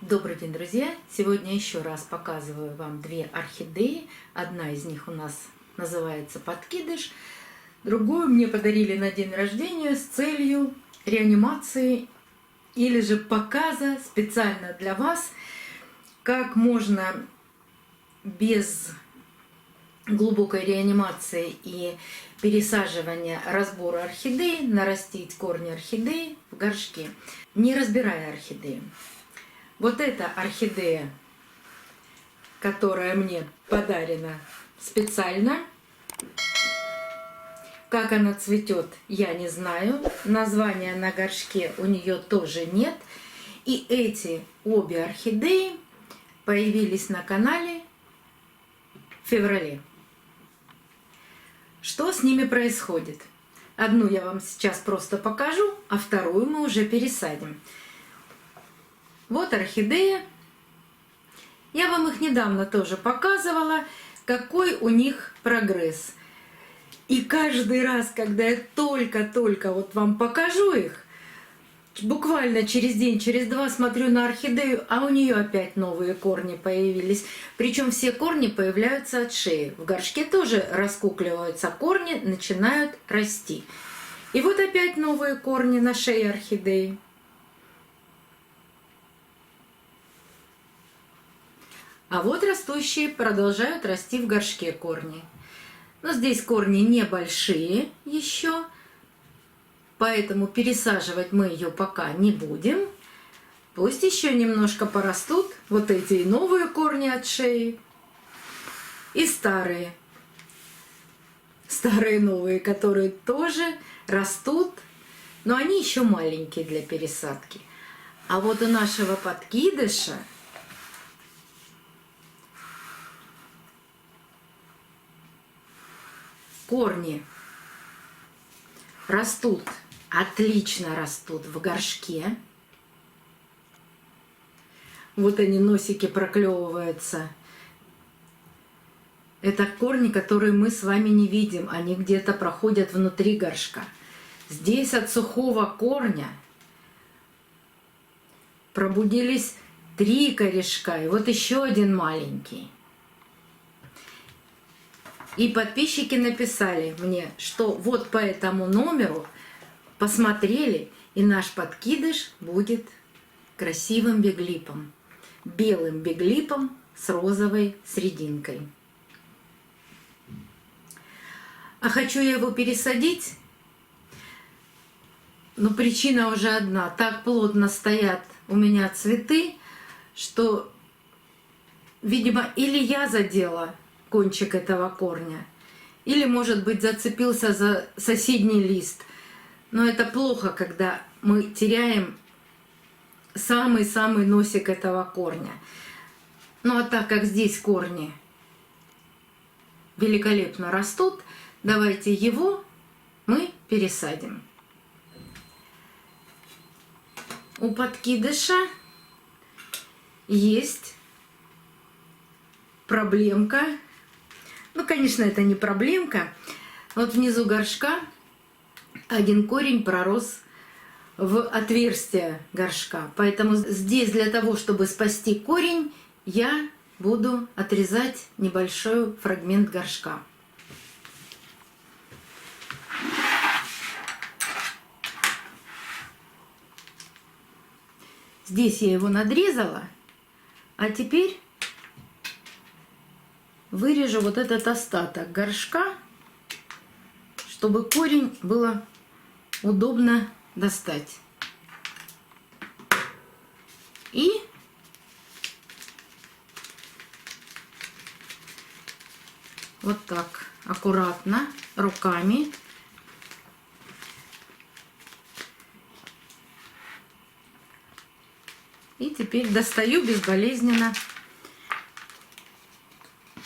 Добрый день, друзья! Сегодня еще раз показываю вам две орхидеи. Одна из них у нас называется «Подкидыш», другую мне подарили на день рождения с целью реанимации или же показа специально для вас, как можно без глубокой реанимации и пересаживания разбора орхидеи нарастить корни орхидеи в горшке, не разбирая орхидеи. Вот эта орхидея, которая мне подарена специально. Как она цветет, я не знаю. Названия на горшке у нее тоже нет. И эти обе орхидеи появились на канале в феврале. Что с ними происходит? Одну я вам сейчас просто покажу, а вторую мы уже пересадим. Вот орхидея. Я вам их недавно тоже показывала, какой у них прогресс. И каждый раз, когда я только вот вам покажу их, буквально через день, через два смотрю на орхидею, а у нее опять новые корни появились. Причем все корни появляются от шеи. В горшке тоже раскукливаются корни, начинают расти. И вот опять новые корни на шее орхидеи. А вот растущие продолжают расти в горшке корни. Но здесь корни небольшие еще, поэтому пересаживать мы ее пока не будем. Пусть еще немножко порастут вот эти новые корни от шеи и старые. Старые новые, которые тоже растут, но они еще маленькие для пересадки. А вот у нашего подкидыша корни растут, отлично растут в горшке. Вот они, носики проклевываются. Это корни, которые мы с вами не видим. Они где-то проходят внутри горшка. Здесь от сухого корня пробудились 3 корешка. И вот еще один маленький. И подписчики написали мне, что вот по этому номеру посмотрели, и наш подкидыш будет красивым биглипом. Белым биглипом с розовой срединкой. А хочу я его пересадить, но причина уже одна. Так плотно стоят у меня цветы, что, видимо, или я задела кончик этого корня, или, может быть, зацепился за соседний лист. Но это плохо, когда мы теряем самый-самый носик этого корня. Ну а так как здесь корни великолепно растут, давайте его мы пересадим. У подкидыша есть проблемка. Ну, конечно, это не проблемка. Вот внизу горшка один корень пророс в отверстие горшка. Поэтому здесь для того, чтобы спасти корень, я буду отрезать небольшой фрагмент горшка. Здесь я его надрезала, а теперь вырежу вот этот остаток горшка, чтобы корень было удобно достать. И вот так аккуратно руками и теперь достаю безболезненно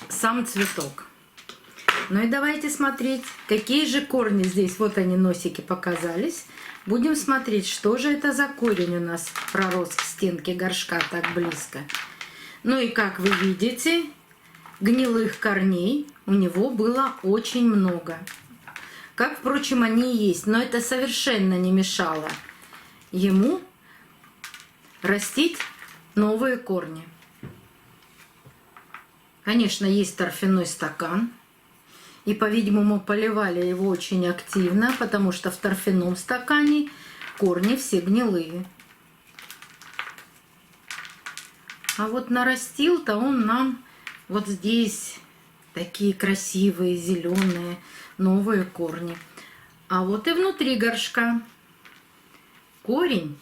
сам цветок. Ну и давайте смотреть, какие же корни здесь. Вот они, носики показались. Будем смотреть, что же это за корень у нас пророс к стенке горшка так близко. Ну и как вы видите, гнилых корней у него было очень много. Как, впрочем, они и есть. Но это совершенно не мешало ему растить новые корни. Конечно, есть торфяной стакан. И, по-видимому, поливали его очень активно, потому что в торфяном стакане корни все гнилые. А вот нарастил-то он нам вот здесь такие красивые, зеленые, новые корни. А вот и внутри горшка корень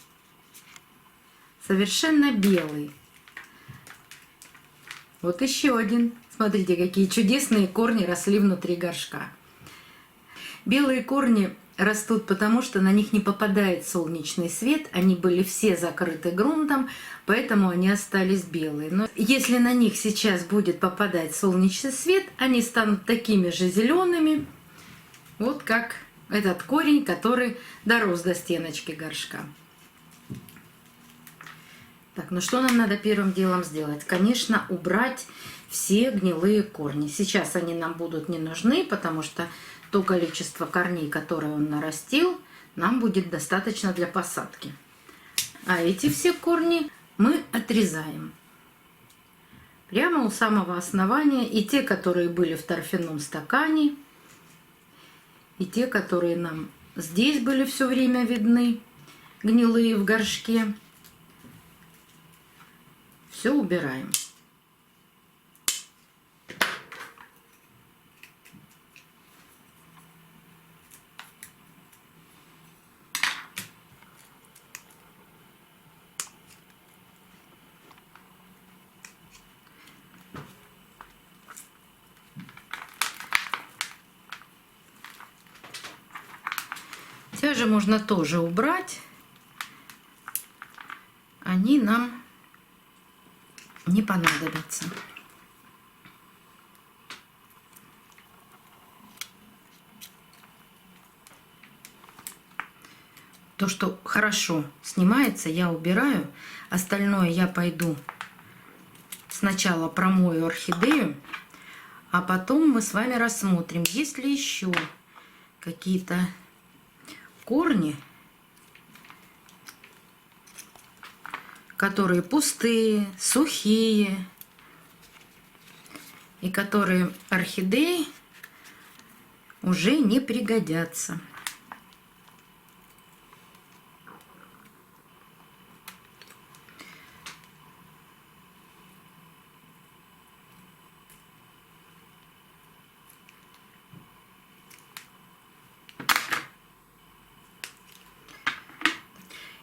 совершенно белый. Вот еще один. Смотрите, какие чудесные корни росли внутри горшка. Белые корни растут потому, что на них не попадает солнечный свет. Они были все закрыты грунтом, поэтому они остались белые. Но если на них сейчас будет попадать солнечный свет, они станут такими же зелеными, вот как этот корень, который дорос до стеночки горшка. Так, ну что нам надо первым делом сделать? Конечно, убрать все гнилые корни. Сейчас они нам будут не нужны, потому что то количество корней, которое он нарастил, нам будет достаточно для посадки. А эти все корни мы отрезаем. Прямо у самого основания. И те, которые были в торфяном стакане, и те, которые нам здесь были все время видны, гнилые в горшке. Все убираем. Те же можно тоже убрать. Они нам не понадобятся. То, что хорошо снимается, я убираю. Остальное я пойду сначала промою орхидею, а потом мы с вами рассмотрим, есть ли еще какие-то корни, которые пустые, сухие, и которые орхидеи уже не пригодятся.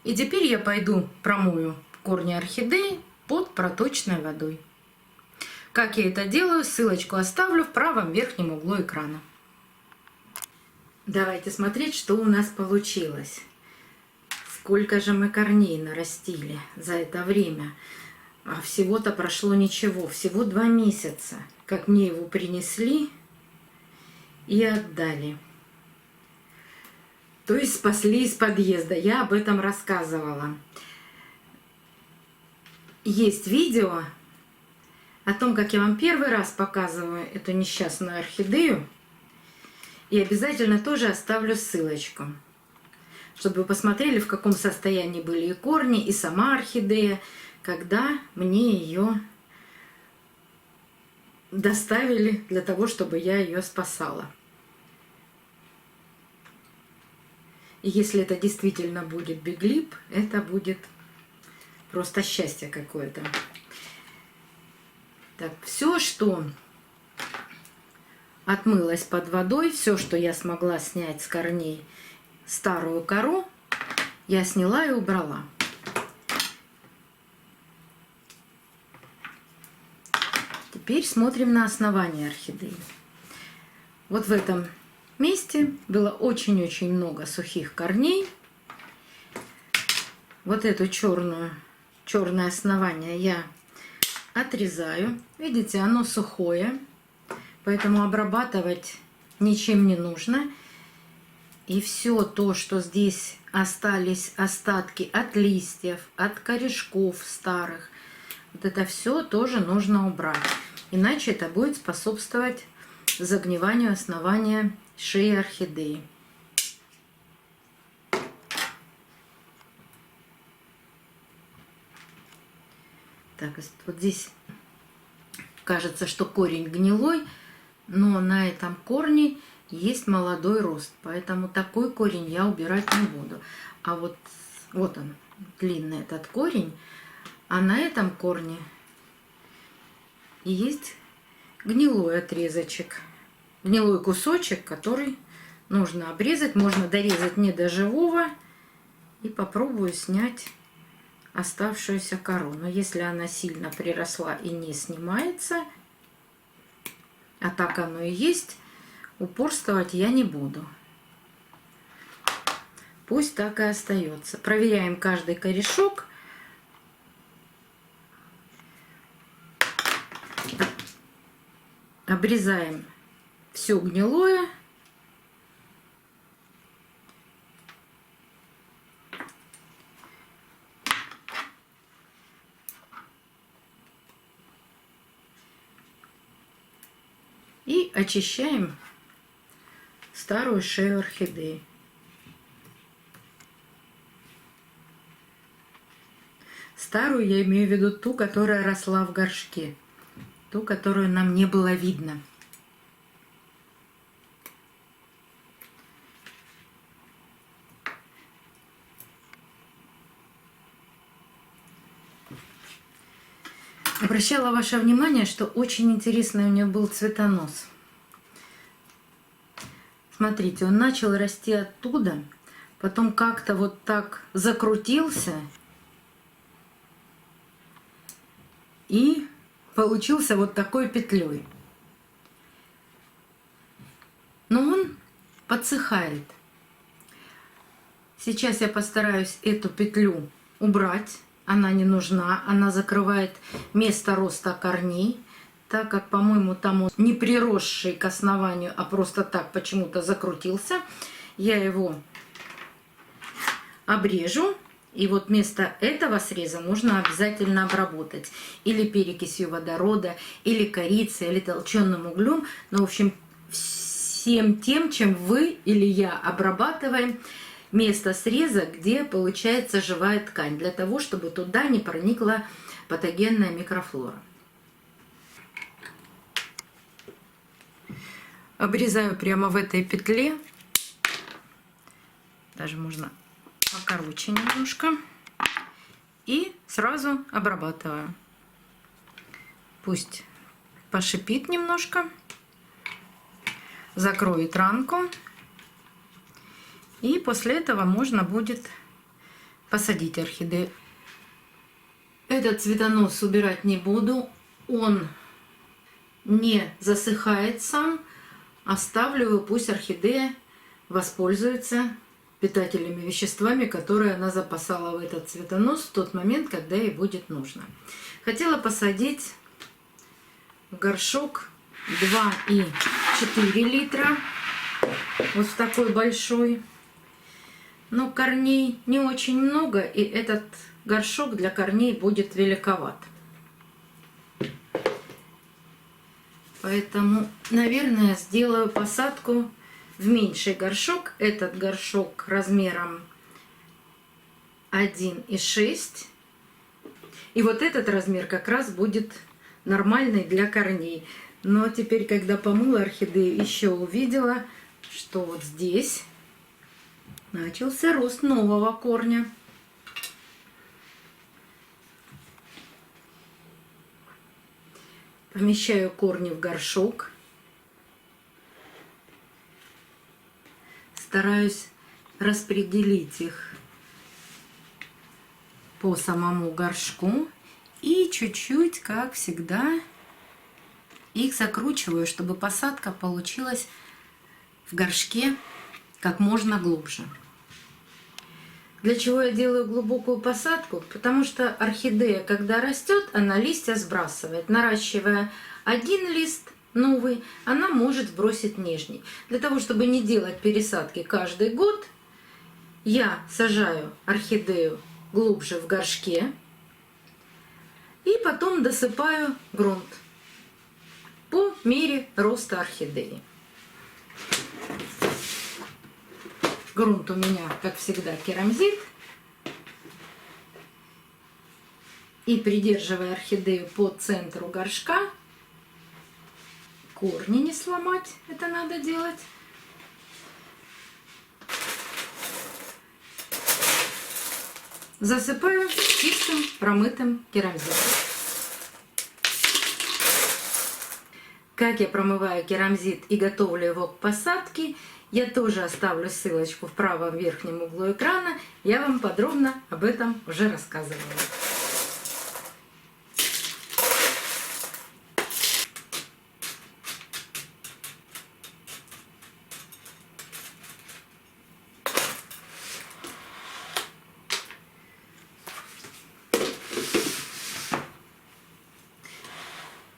И теперь я пойду промою корни орхидеи под проточной водой. Как я это делаю, ссылочку оставлю в правом верхнем углу экрана. Давайте смотреть, что у нас получилось. Сколько же мы корней нарастили за это время. А всего-то прошло ничего, всего 2 месяца, как мне его принесли и отдали. То есть спасли из подъезда. Я об этом рассказывала. Есть видео о том, как я вам первый раз показываю эту несчастную орхидею. И обязательно тоже оставлю ссылочку, чтобы вы посмотрели, в каком состоянии были и корни, и сама орхидея, когда мне ее доставили для того, чтобы я ее спасала. И если это действительно будет биглип, это будет просто счастье какое-то. Так, все, что отмылось под водой, все, что я смогла снять с корней, старую кору, я сняла и убрала. Теперь смотрим на основание орхидеи. Вот в этом месте было очень-очень много сухих корней. Вот это черное основание я отрезаю. Видите, оно сухое, поэтому обрабатывать ничем не нужно. И все то, что здесь остались остатки от листьев, от корешков старых, вот это все тоже нужно убрать. Иначе это будет способствовать загниванию основания шеи орхидеи. Так, вот здесь кажется, что корень гнилой, но на этом корне есть молодой рост, поэтому такой корень я убирать не буду. А вот он, длинный этот корень, а на этом корне и есть гнилой отрезочек, гнилой кусочек, который нужно обрезать. Можно дорезать не до живого. И попробую снять оставшуюся кору. Но если она сильно приросла и не снимается, а так оно и есть, упорствовать я не буду. Пусть так и остается. Проверяем каждый корешок. Обрезаем все гнилое. И очищаем старую шею орхидеи. Старую я имею в виду ту, которая росла в горшке. Ту, которую нам не было видно. Обращала ваше внимание, что очень интересный у нее был цветонос. Смотрите, он начал расти оттуда, потом как-то вот так закрутился и получился вот такой петлей. Но он подсыхает. Сейчас я постараюсь эту петлю убрать. Она не нужна, она закрывает место роста корней, так как, по-моему, там он не приросший к основанию, а просто так почему-то закрутился. Я его обрежу, и вот место этого среза нужно обязательно обработать. Или перекисью водорода, или корицей, или толченым углем. Ну, в общем, всем тем, чем вы или я обрабатываем место среза, где получается живая ткань, для того, чтобы туда не проникла патогенная микрофлора. Обрезаю прямо в этой петле, даже можно покороче немножко, и сразу обрабатываю. Пусть пошипит немножко, закроет ранку. И после этого можно будет посадить орхидею. Этот цветонос убирать не буду. Он не засыхает сам. Оставлю его, пусть орхидея воспользуется питательными веществами, которые она запасала в этот цветонос в тот момент, когда ей будет нужно. Хотела посадить в горшок 2,4 литра. Вот в такой большой. Но корней не очень много, и этот горшок для корней будет великоват. Поэтому, наверное, сделаю посадку в меньший горшок. Этот горшок размером 1,6. И вот этот размер как раз будет нормальный для корней. Но теперь, когда помыла орхидею, еще увидела, что вот здесь начался рост нового корня. Помещаю корни в горшок. Стараюсь распределить их по самому горшку. И чуть-чуть, как всегда, их закручиваю, чтобы посадка получилась в горшке как можно глубже. Для чего я делаю глубокую посадку? Потому что орхидея, когда растет, она листья сбрасывает. Наращивая один лист новый, она может сбросить нижний. Для того, чтобы не делать пересадки каждый год, я сажаю орхидею глубже в горшке и потом досыпаю грунт по мере роста орхидеи. Грунт у меня, как всегда, керамзит. И придерживая орхидею по центру горшка, корни не сломать, это надо делать. Засыпаю чистым промытым керамзитом. Как я промываю керамзит и готовлю его к посадке, я тоже оставлю ссылочку в правом верхнем углу экрана. Я вам подробно об этом уже рассказывала.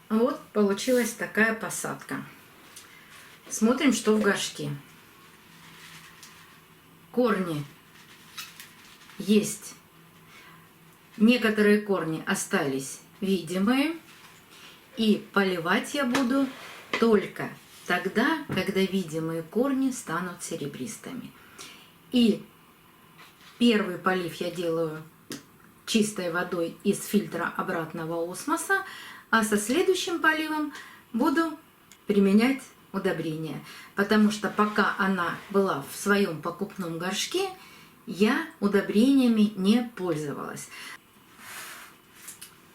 Вот получилась такая посадка. Смотрим, что в горшке. Корни есть. Некоторые корни остались видимые. И поливать я буду только тогда, когда видимые корни станут серебристыми. И первый полив я делаю чистой водой из фильтра обратного осмоса, а со следующим поливом буду применять удобрения. Потому что пока она была в своем покупном горшке, я удобрениями не пользовалась.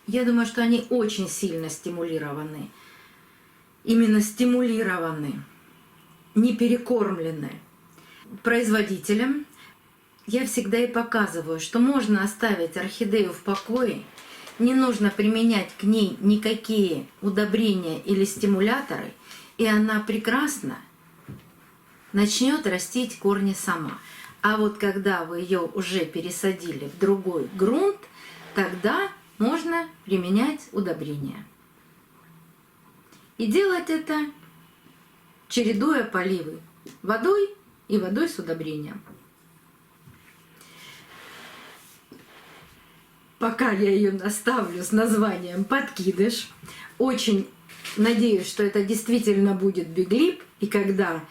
Я думаю, что они очень сильно стимулированы. Именно стимулированы, не перекормлены производителем. Я всегда и показываю, что можно оставить орхидею в покое. Не нужно применять к ней никакие удобрения или стимуляторы, и она прекрасно начнет растить корни сама. А вот когда вы ее уже пересадили в другой грунт, тогда можно применять удобрения. И делать это, чередуя поливы водой и водой с удобрением. Пока я ее наставлю с названием «Подкидыш». Очень надеюсь, что это действительно будет биглип. И когда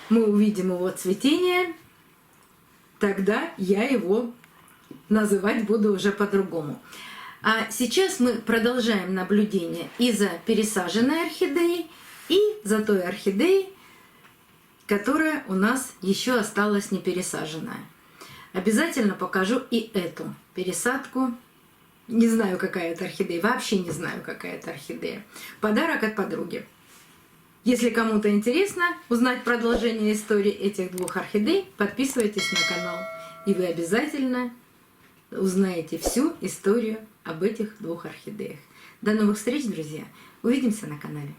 мы увидим его цветение, тогда я его называть буду уже по-другому. А сейчас мы продолжаем наблюдение и за пересаженной орхидеей, и за той орхидеей, которая у нас еще осталась не пересаженная. Обязательно покажу и эту пересадку. Не знаю, какая это орхидея. Вообще не знаю, какая это орхидея. Подарок от подруги. Если кому-то интересно узнать продолжение истории этих двух орхидей, подписывайтесь на канал. И вы обязательно узнаете всю историю об этих двух орхидеях. До новых встреч, друзья! Увидимся на канале.